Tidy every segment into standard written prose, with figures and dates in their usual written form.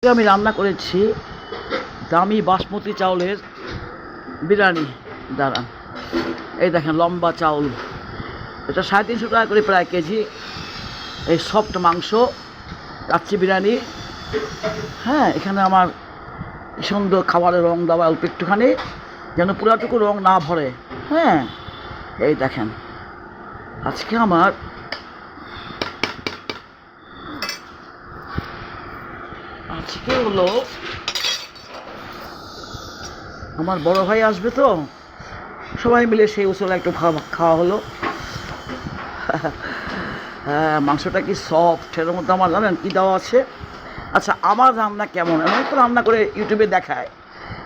আমি রান্না করেছি দামি বাসমতি চাউলের বিরিয়ানি। দাঁড়ান, এই দেখেন লম্বা চাউল, এটা 350 টাকা করে প্রায় কেজি। এই সফট মাংস, কাচ্চি বিরিয়ানি। হ্যাঁ, এখানে আমার সুন্দর খাবারের রং দেওয়া অল্প একটুখানি, যেন পুরাটুকু রং না ভরে। হ্যাঁ, এই দেখেন আজকে হলো আমার বড় ভাই আসবে, তো সবাই মিলে সেই উসলে একটু খাওয়া হলো। হ্যাঁ, মাংসটা কি সফট, এর মধ্যে আমার জানেন কী দেওয়া আছে। আচ্ছা, আমার রান্না কেমন, আমি তো রান্না করে ইউটিউবে দেখায়।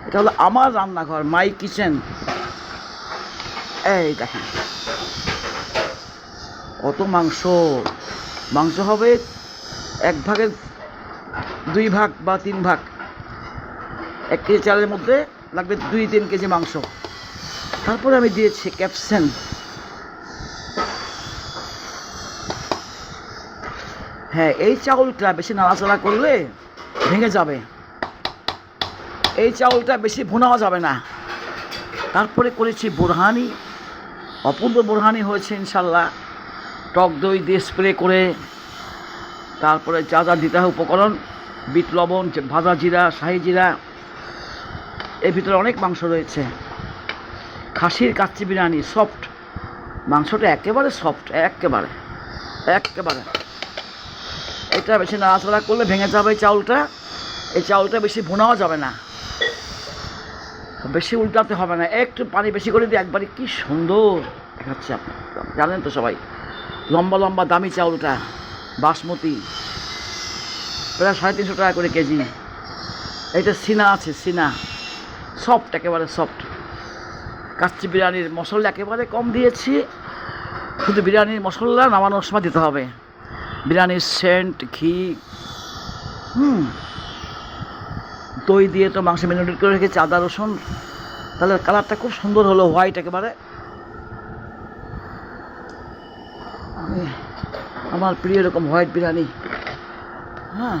এটা হলো আমার রান্নাঘর, মাই কিচেন। এই দেখেন কত মাংস হবে 1 ভাগের 2 ভাগ বা 3 ভাগ। 1 কেজি চালের মধ্যে লাগবে 2-3 কেজি মাংস। তারপরে আমি দিয়েছি ক্যাপসিকাম। হ্যাঁ, এই চাউলটা বেশি নাড়াচাড়া করলে ভেঙে যাবে, এই চাউলটা বেশি ভুনাও যাবে না। তারপরে করেছি বোরহানি, অপূর্ব বোরহানি হয়েছে ইনশাল্লাহ। টক দই দিয়ে স্প্রে করে, তারপরে যা যা দিতে হয় উপকরণ, বিট লবণ, ভাজা জিরা, শাহি জিরা, এর ভিতরে অনেক মাংস রয়েছে। খাসির কাচ্চি বিরিয়ানি, সফট মাংসটা, একেবারে সফট, একেবারে। এটা বেশি নাড়াচাড়া করলে ভেঙে যাবে চাউলটা। এই চাউলটা বেশি ভুনাও যাবে না, বেশি উল্টাতে হবে না। একটু পানি বেশি করে দিয়ে একবারে কি সুন্দর দেখাচ্ছে। আপনি জানেন তো সবাই, লম্বা লম্বা দামি চাউলটা বাসমতি, প্রায় 350 টাকা করে কেজি। এইটা সিনা আছে, সিনা, সফট, একেবারে সফট। কাচ্চি বিরিয়ানির মশলা একেবারে কম দিয়েছি, শুধু বিরিয়ানির মশলা নামানোর সময় দিতে হবে। বিরিয়ানির সেন্ট, ঘি, দই দিয়ে তো মাংস ম্যারিনেট করে রেখেছি, আদা রসুন। তাহলে কালারটা খুব সুন্দর হলো, হোয়াইট একেবারে। আমার প্রিয় এরকম হোয়াইট বিরিয়ানি। হ্যাঁ,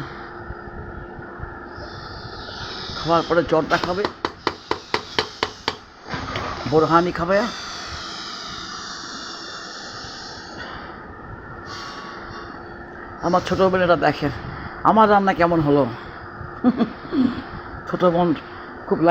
খাওয়ার পরে জর্দা খাবে, বোরহানি খাবে। আমার ছোটো বোনেরা দেখেন আমার রান্না কেমন হলো। ছোটো বোন